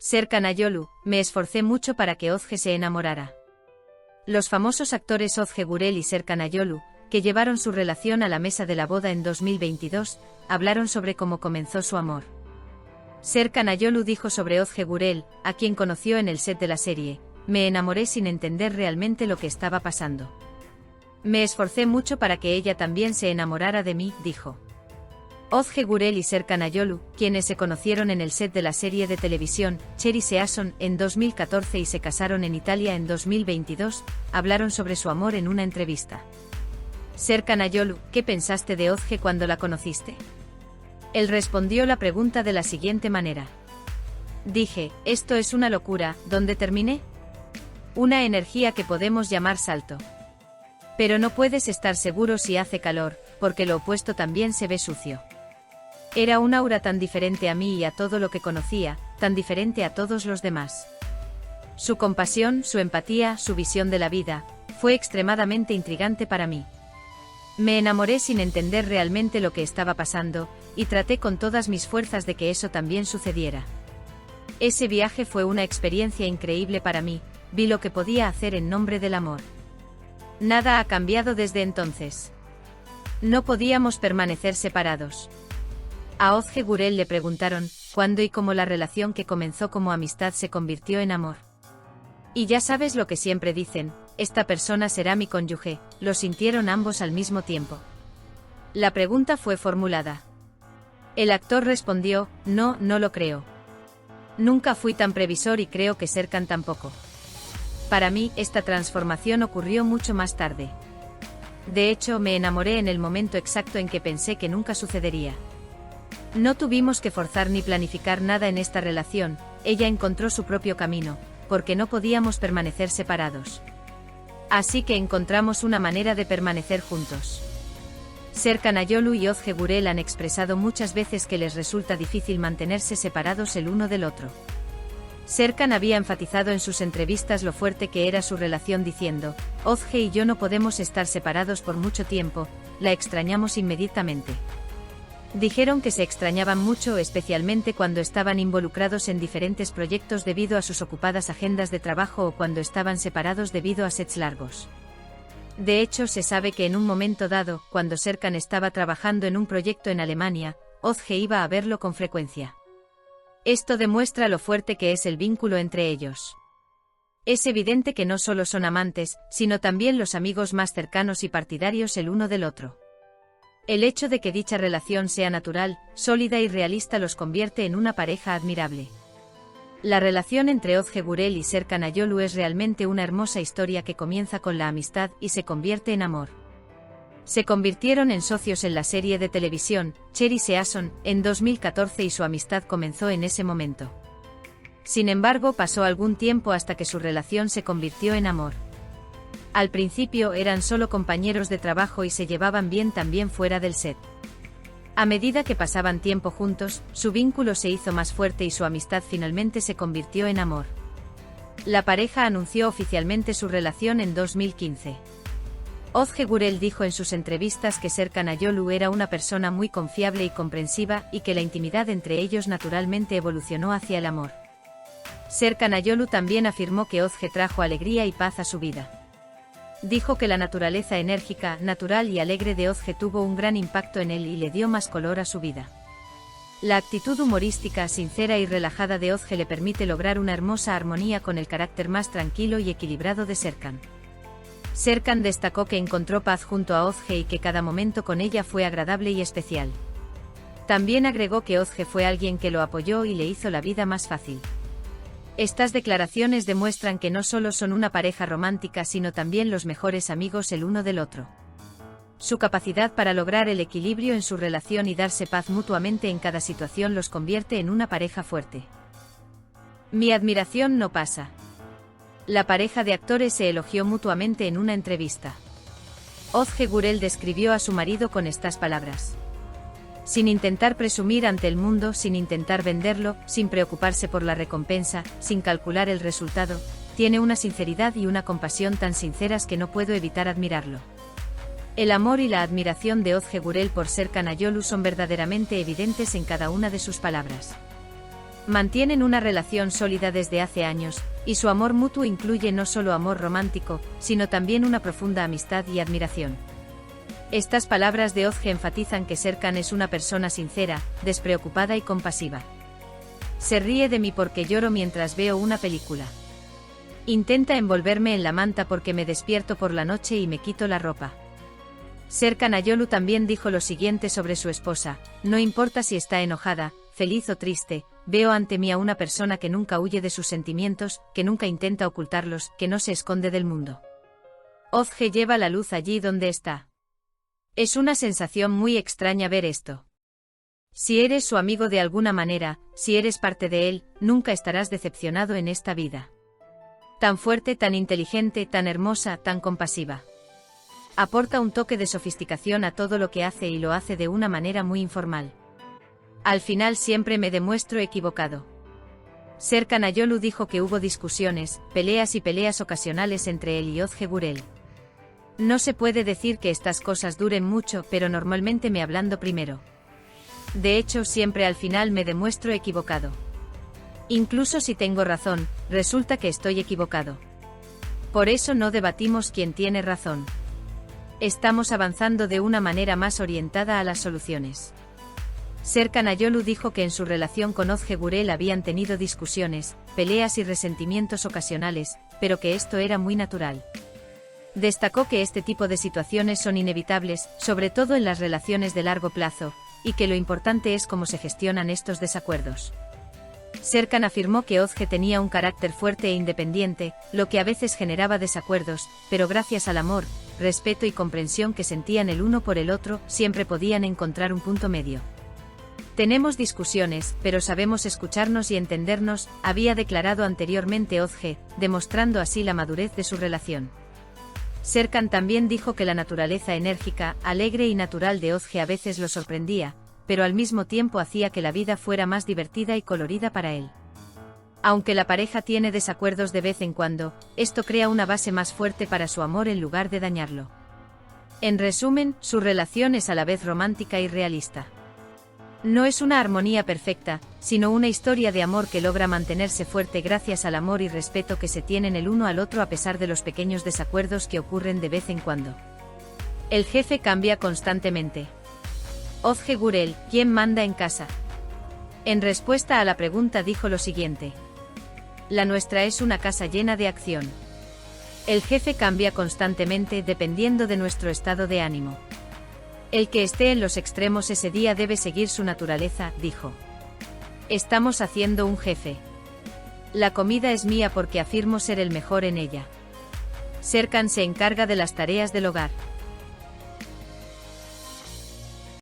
Serkan Ayolu, me esforcé mucho para que Ozge se enamorara. Los famosos actores Ozge Gurel y Serkan Ayolu, que llevaron su relación a la mesa de la boda en 2022, hablaron sobre cómo comenzó su amor. Serkan Ayolu dijo sobre Ozge Gurel, a quien conoció en el set de la serie: me enamoré sin entender realmente lo que estaba pasando. Me esforcé mucho para que ella también se enamorara de mí, dijo. Ozge Gurel y Serkan Ayolu, quienes se conocieron en el set de la serie de televisión Cherry Season en 2014 y se casaron en Italia en 2022, hablaron sobre su amor en una entrevista. Serkan Ayolu, ¿qué pensaste de Ozge cuando la conociste? Él respondió la pregunta de la siguiente manera. Dije, esto es una locura, ¿dónde terminé? Una energía que podemos llamar salto. Pero no puedes estar seguro si hace calor, porque lo opuesto también se ve sucio. Era un aura tan diferente a mí y a todo lo que conocía, tan diferente a todos los demás. Su compasión, su empatía, su visión de la vida, fue extremadamente intrigante para mí. Me enamoré sin entender realmente lo que estaba pasando, y traté con todas mis fuerzas de que eso también sucediera. Ese viaje fue una experiencia increíble para mí, vi lo que podía hacer en nombre del amor. Nada ha cambiado desde entonces. No podíamos permanecer separados. A Ozge Gurel le preguntaron cuándo y cómo la relación que comenzó como amistad se convirtió en amor. Y ya sabes lo que siempre dicen, esta persona será mi cónyuge, lo sintieron ambos al mismo tiempo. La pregunta fue formulada. El actor respondió, no lo creo. Nunca fui tan previsor y creo que Serkan tampoco. Para mí, esta transformación ocurrió mucho más tarde. De hecho, me enamoré en el momento exacto en que pensé que nunca sucedería. No tuvimos que forzar ni planificar nada en esta relación, ella encontró su propio camino, porque no podíamos permanecer separados. Así que encontramos una manera de permanecer juntos. Serkan Ayolu y Ozge Gurel han expresado muchas veces que les resulta difícil mantenerse separados el uno del otro. Serkan había enfatizado en sus entrevistas lo fuerte que era su relación diciendo, Ozge y yo no podemos estar separados por mucho tiempo, la extrañamos inmediatamente. Dijeron que se extrañaban mucho, especialmente cuando estaban involucrados en diferentes proyectos debido a sus ocupadas agendas de trabajo o cuando estaban separados debido a sets largos. De hecho, se sabe que en un momento dado, cuando Serkan estaba trabajando en un proyecto en Alemania, Ozge iba a verlo con frecuencia. Esto demuestra lo fuerte que es el vínculo entre ellos. Es evidente que no solo son amantes, sino también los amigos más cercanos y partidarios el uno del otro. El hecho de que dicha relación sea natural, sólida y realista los convierte en una pareja admirable. La relación entre Ozge Gurel y Serkan Ayolu es realmente una hermosa historia que comienza con la amistad y se convierte en amor. Se convirtieron en socios en la serie de televisión Cherry Season en 2014 y su amistad comenzó en ese momento. Sin embargo, pasó algún tiempo hasta que su relación se convirtió en amor. Al principio eran solo compañeros de trabajo y se llevaban bien también fuera del set. A medida que pasaban tiempo juntos, su vínculo se hizo más fuerte y su amistad finalmente se convirtió en amor. La pareja anunció oficialmente su relación en 2015. Ozge Gurel dijo en sus entrevistas que Serkan Ayolu era una persona muy confiable y comprensiva y que la intimidad entre ellos naturalmente evolucionó hacia el amor. Serkan Ayolu también afirmó que Ozge trajo alegría y paz a su vida. Dijo que la naturaleza enérgica, natural y alegre de Ozge tuvo un gran impacto en él y le dio más color a su vida. La actitud humorística, sincera y relajada de Ozge le permite lograr una hermosa armonía con el carácter más tranquilo y equilibrado de Serkan. Serkan destacó que encontró paz junto a Ozge y que cada momento con ella fue agradable y especial. También agregó que Ozge fue alguien que lo apoyó y le hizo la vida más fácil. Estas declaraciones demuestran que no solo son una pareja romántica sino también los mejores amigos el uno del otro. Su capacidad para lograr el equilibrio en su relación y darse paz mutuamente en cada situación los convierte en una pareja fuerte. Mi admiración no pasa. La pareja de actores se elogió mutuamente en una entrevista. Ozge Gurel describió a su marido con estas palabras. Sin intentar presumir ante el mundo, sin intentar venderlo, sin preocuparse por la recompensa, sin calcular el resultado, tiene una sinceridad y una compasión tan sinceras que no puedo evitar admirarlo. El amor y la admiración de Ozge Gurel por Serkan Ayolu son verdaderamente evidentes en cada una de sus palabras. Mantienen una relación sólida desde hace años, y su amor mutuo incluye no solo amor romántico, sino también una profunda amistad y admiración. Estas palabras de Ozge enfatizan que Serkan es una persona sincera, despreocupada y compasiva. Se ríe de mí porque lloro mientras veo una película. Intenta envolverme en la manta porque me despierto por la noche y me quito la ropa. Serkan Ayolu también dijo lo siguiente sobre su esposa: no importa si está enojada, feliz o triste, veo ante mí a una persona que nunca huye de sus sentimientos, que nunca intenta ocultarlos, que no se esconde del mundo. Ozge lleva la luz allí donde está. Es una sensación muy extraña ver esto. Si eres su amigo de alguna manera, si eres parte de él, nunca estarás decepcionado en esta vida. Tan fuerte, tan inteligente, tan hermosa, tan compasiva. Aporta un toque de sofisticación a todo lo que hace y lo hace de una manera muy informal. Al final siempre me demuestro equivocado. Serkan Ayolu dijo que hubo discusiones, peleas y peleas ocasionales entre él y Ozge Gurel. No se puede decir que estas cosas duren mucho, pero normalmente me hablando primero. De hecho, siempre al final me demuestro equivocado. Incluso si tengo razón, resulta que estoy equivocado. Por eso no debatimos quién tiene razón. Estamos avanzando de una manera más orientada a las soluciones. Serkan Ayolu dijo que en su relación con Ozge Gurel habían tenido discusiones, peleas y resentimientos ocasionales, pero que esto era muy natural. Destacó que este tipo de situaciones son inevitables, sobre todo en las relaciones de largo plazo, y que lo importante es cómo se gestionan estos desacuerdos. Serkan afirmó que Ozge tenía un carácter fuerte e independiente, lo que a veces generaba desacuerdos, pero gracias al amor, respeto y comprensión que sentían el uno por el otro, siempre podían encontrar un punto medio. Tenemos discusiones, pero sabemos escucharnos y entendernos, había declarado anteriormente Ozge, demostrando así la madurez de su relación. Serkan también dijo que la naturaleza enérgica, alegre y natural de Ozge a veces lo sorprendía, pero al mismo tiempo hacía que la vida fuera más divertida y colorida para él. Aunque la pareja tiene desacuerdos de vez en cuando, esto crea una base más fuerte para su amor en lugar de dañarlo. En resumen, su relación es a la vez romántica y realista. No es una armonía perfecta, sino una historia de amor que logra mantenerse fuerte gracias al amor y respeto que se tienen el uno al otro a pesar de los pequeños desacuerdos que ocurren de vez en cuando. El jefe cambia constantemente. Ozge Gurel, ¿quién manda en casa? En respuesta a la pregunta dijo lo siguiente: la nuestra es una casa llena de acción. El jefe cambia constantemente dependiendo de nuestro estado de ánimo. El que esté en los extremos ese día debe seguir su naturaleza, dijo. Estamos haciendo un jefe. La comida es mía porque afirmo ser el mejor en ella. Serkan se encarga de las tareas del hogar.